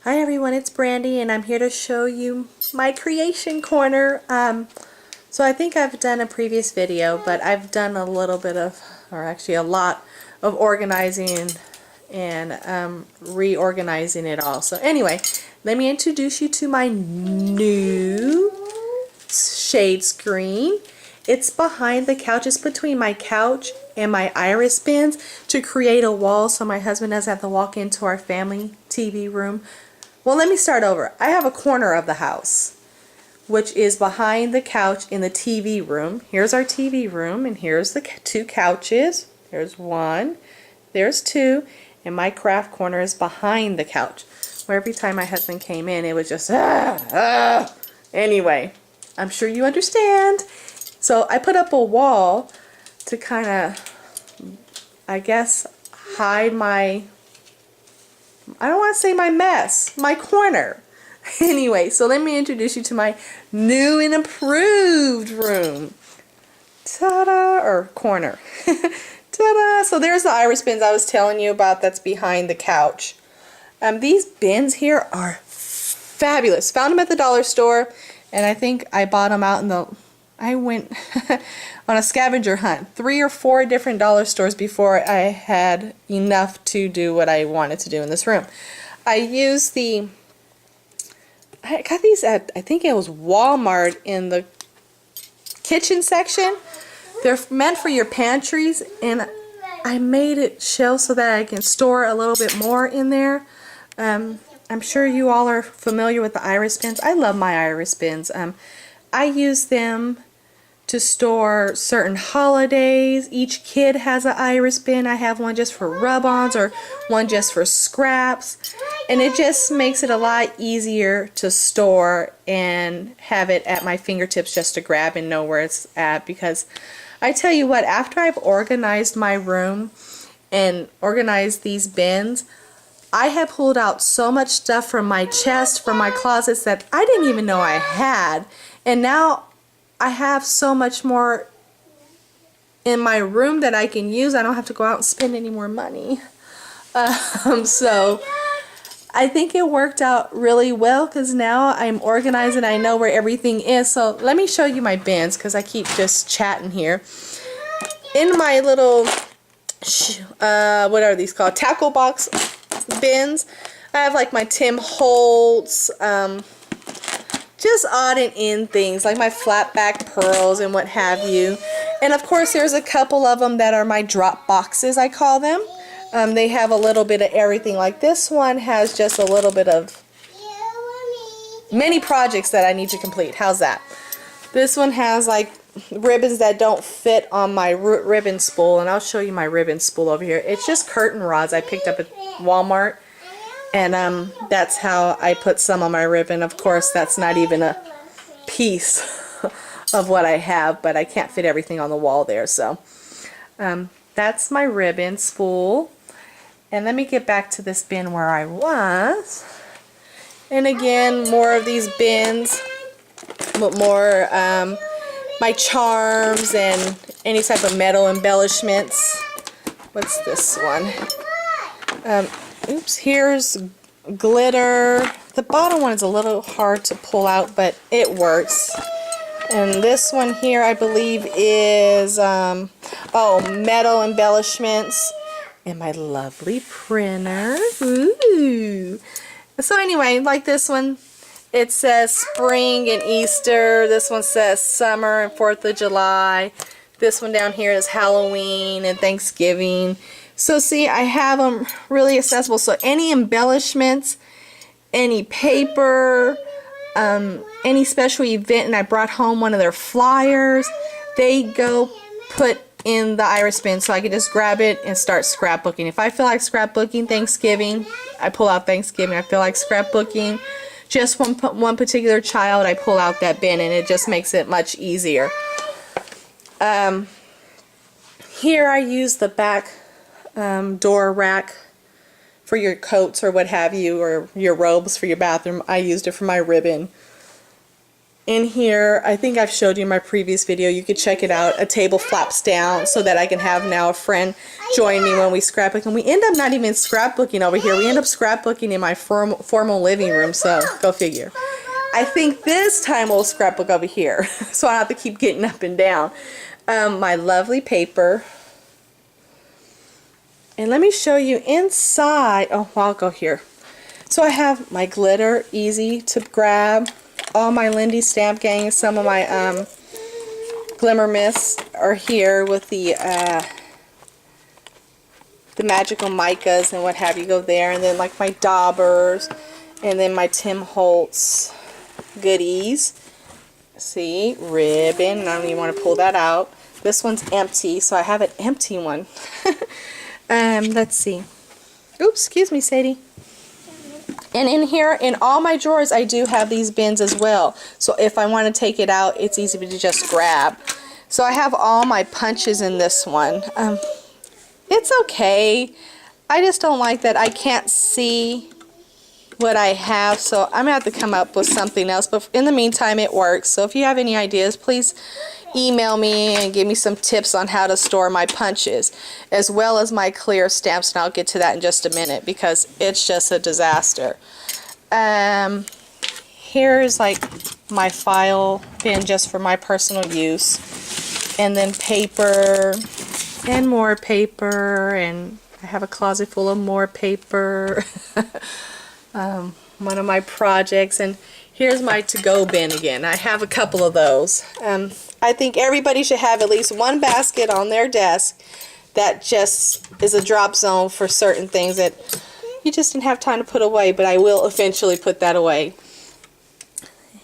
Hi everyone, it's Brandy and I'm here to show you my creation corner. So I think I've done a previous video, but I've done a little bit of, or actually a lot of organizing and reorganizing it all. So anyway, let me introduce you to my new shade screen. It's behind the couch. It's between my couch and my iris bins to create a wall so my husband doesn't have to walk into our family TV room. Well, let me start over. I have a corner of the house, which is behind the couch in the TV room. Here's our TV room, and here's the two couches. There's one, there's two, and my craft corner is behind the couch. Where every time my husband came in, it was just, Anyway, I'm sure you understand. So I put up a wall to kind of, I guess, hide my, I don't want to say my mess, my corner. Anyway, so let me introduce you to my new and improved room. Ta-da! Or corner. Ta-da! So there's the iris bins I was telling you about that's behind the couch. These bins here are fabulous. Found them at the dollar store, and I think I bought them out in the, I went on a scavenger hunt, 3 or 4 different dollar stores before I had enough to do what I wanted to do in this room. I used the, I got these at, I think it was Walmart in the kitchen section. They're meant for your pantries, and I made it shelves so that I can store a little bit more in there. I'm sure you all are familiar with the iris bins. I love my iris bins. I use them to store certain holidays. Each kid has an iris bin. I have one just for rub-ons or one just for scraps, and it just makes it a lot easier to store and have it at my fingertips just to grab and know where it's at. Because I tell you what, after I've organized my room and organized these bins, I have pulled out so much stuff from my chest, from my closets, that I didn't even know I had. And now I have so much more in my room that I can use. I don't have to go out and spend any more money. So I think it worked out really well because now I'm organized and I know where everything is. So let me show you my bins because I keep just chatting here. In my little, what are these called? Tackle box bins. I have like my Tim Holtz, just odd and end things like my flat back pearls and what have you. And of course there's a couple of them that are my drop boxes, I call them. They have a little bit of everything. Like this one has just a little bit of many projects that I need to complete. How's that? This one has like ribbons that don't fit on my ribbon spool, and I'll show you my ribbon spool over here. It's just curtain rods I picked up at Walmart. And that's how I put some on my ribbon. Of course, that's not even a piece of what I have, but I can't fit everything on the wall there. So that's my ribbon spool. And let me get back to this bin where I was. And again, more of these bins, but more my charms and any type of metal embellishments. What's this one? Oops, here's glitter. The bottom one is a little hard to pull out, but it works. And this one here, I believe, is metal embellishments. And my lovely printer. Ooh. So anyway, like this one, it says spring and Easter. This one says summer and 4th of July. This one down here is Halloween and Thanksgiving. So see, I have them really accessible. So any embellishments, any paper, any special event, and I brought home one of their flyers, they go put in the iris bin so I can just grab it and start scrapbooking. If I feel like scrapbooking Thanksgiving, I pull out Thanksgiving. I feel like scrapbooking just one particular child, I pull out that bin, and it just makes it much easier. Here I use the back door rack for your coats or what have you, or your robes for your bathroom. I used it for my ribbon. In here, I think I've showed you in my previous video, you could check it out, a table flaps down so that I can have now a friend join me when we scrapbook. And we end up not even scrapbooking over here. We end up scrapbooking in my formal living room, so go figure. I think this time we'll scrapbook over here, so I don't have to keep getting up and down. My lovely paper. And let me show you inside. Oh, well, I'll go here. So I have my glitter, easy to grab. All my Lindy Stamp Gang, some of my Glimmer Mists are here with the magical micas and what have you go there. And then like my daubers, and then my Tim Holtz goodies. See, ribbon. I don't even want to pull that out. This one's empty, so I have an empty one. Let's see. Oops, excuse me, Sadie. And in here, in all my drawers, I do have these bins as well. So if I want to take it out, it's easy to just grab. So I have all my punches in this one. It's okay. I just don't like that I can't see what I have, so I'm gonna have to come up with something else, but in the meantime it works. So if you have any ideas, please email me and give me some tips on how to store my punches as well as my clear stamps, and I'll get to that in just a minute because it's just a disaster. Here's like my file bin just for my personal use, and then paper and more paper, and I have a closet full of more paper. One of my projects, and here's my to-go bin again. I have a couple of those. I think everybody should have at least one basket on their desk that just is a drop zone for certain things that you just didn't have time to put away, but I will eventually put that away.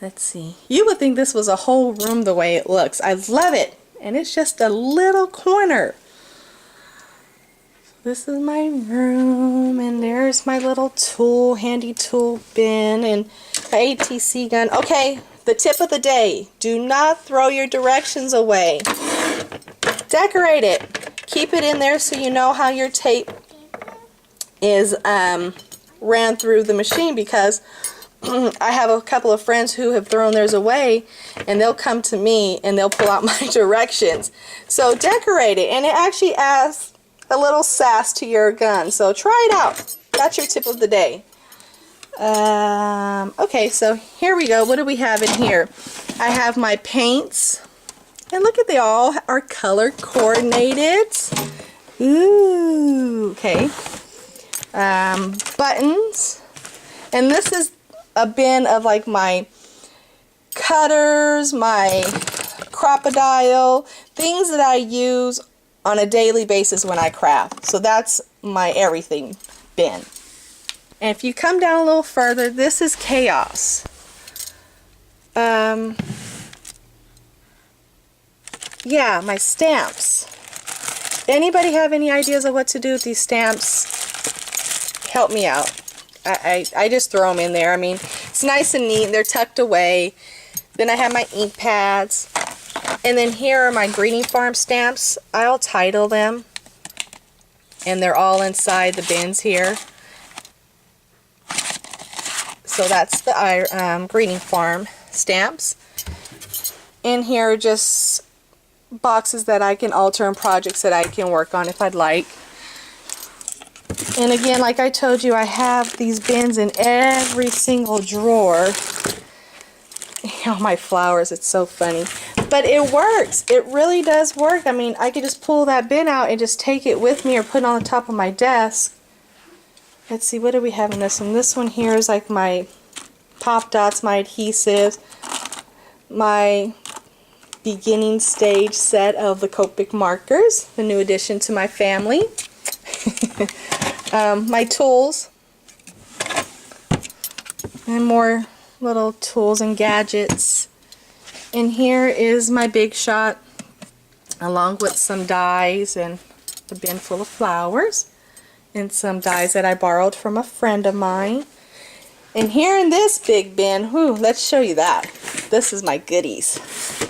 Let's see. You would think this was a whole room the way it looks. I love it, and it's just a little corner. This is my room, and there's my little tool, handy tool bin, and my ATC gun. Okay, the tip of the day. Do not throw your directions away. Decorate it. Keep it in there so you know how your tape is ran through the machine, because I have a couple of friends who have thrown theirs away, and they'll come to me and they'll pull out my directions. So decorate it, and it actually adds a little sass to your gun, so try it out. That's your tip of the day. Okay, so here we go. What do we have in here? I have my paints, and look at, they all are color coordinated. Ooh, okay. Buttons, and this is a bin of like my cutters, my crocodile, things that I use on a daily basis when I craft. So that's my everything bin. And if you come down a little further, this is chaos. Yeah, my stamps. Anybody have any ideas of what to do with these stamps? Help me out. I just throw them in there. I mean, it's nice and neat. They're tucked away. Then I have my ink pads. And then here are my Greeting Farm stamps. I'll title them, and they're all inside the bins here. So that's the Greeting Farm stamps. In here are just boxes that I can alter and projects that I can work on if I'd like. And again, like I told you, I have these bins in every single drawer. Oh, my flowers, it's so funny. But it works. It really does work. I mean, I could just pull that bin out and just take it with me or put it on the top of my desk. Let's see, what do we have in this one? This one here is like my pop dots, my adhesives, my beginning stage set of the Copic markers, the new addition to my family. My tools, and more little tools and gadgets. And here is my Big Shot, along with some dies and a bin full of flowers, and some dies that I borrowed from a friend of mine. And here in this big bin, let's show you that. This is my goodies.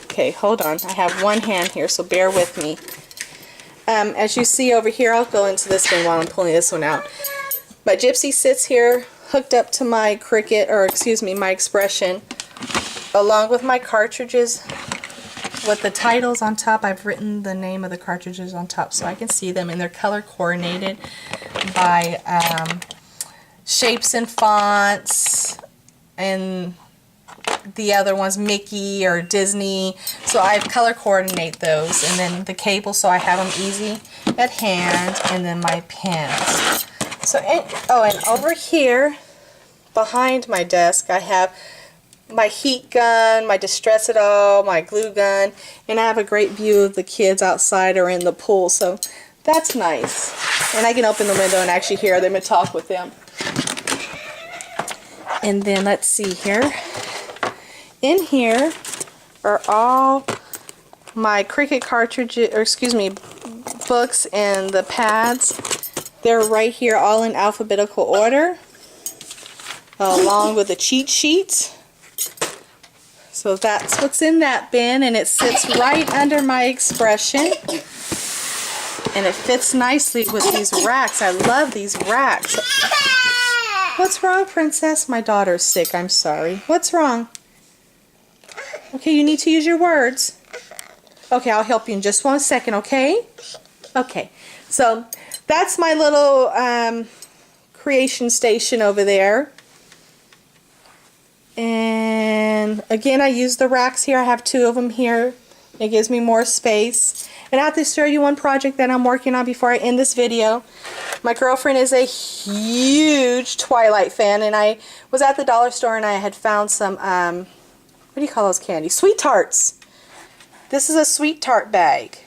Okay, hold on. I have one hand here, so bear with me. As you see over here, I'll go into this bin while I'm pulling this one out. My Gypsy sits here hooked up to my Cricut, or excuse me, my Expression. along with my cartridges with the titles on top. I've written the name of the cartridges on top so I can see them, and they're color coordinated by shapes and fonts, and the other ones Mickey or Disney, so I color coordinate those. And then the cable, so I have them easy at hand, and then my pins. So and over here behind my desk I have my heat gun, my Distress It All, my glue gun, and I have a great view of the kids outside or in the pool, so that's nice. And I can open the window and actually hear them and talk with them. And then let's see here. In here are all my Cricut cartridges, or excuse me, books and the pads. They're right here all in alphabetical order, along with the cheat sheets. So that's what's in that bin, and it sits right under my expression. And it fits nicely with these racks. I love these racks. What's wrong, Princess? My daughter's sick. I'm sorry. What's wrong? Okay, you need to use your words. Okay, I'll help you in just 1 second, okay? Okay, so that's my little creation station over there. And again, I use the racks here. I have 2 of them here. It gives me more space. And I have to show you one project that I'm working on before I end this video. My girlfriend is a huge Twilight fan, and I was at the dollar store and I had found some, what do you call those candies? Sweet Tarts. This is a Sweet Tart bag,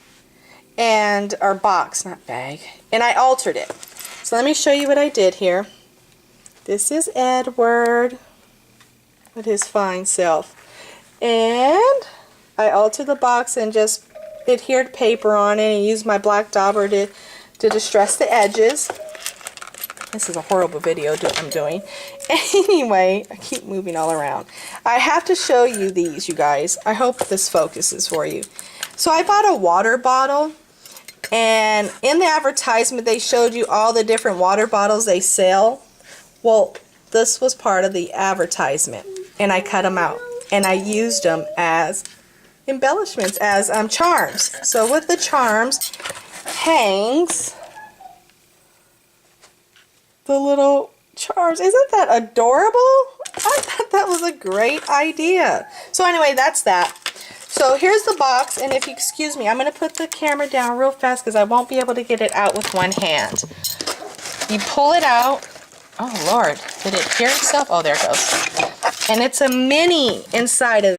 and or box, not bag. And I altered it. So let me show you what I did here. This is Edward with his fine self. And I altered the box and just adhered paper on it and used my black dauber to distress the edges. This is a horrible video I'm doing. Anyway, I keep moving all around. I have to show you these, you guys. I hope this focuses for you. So I bought a water bottle, and in the advertisement they showed you all the different water bottles they sell. Well, this was part of the advertisement, and I cut them out and I used them as embellishments, as charms. So with the charms hangs the little charms. Isn't that adorable? I thought that was a great idea. So anyway, that's that. So here's the box, and if you excuse me, I'm going to put the camera down real fast because I won't be able to get it out with one hand. You pull it out. Oh Lord, did it hear itself? Oh, there it goes. And it's a mini inside of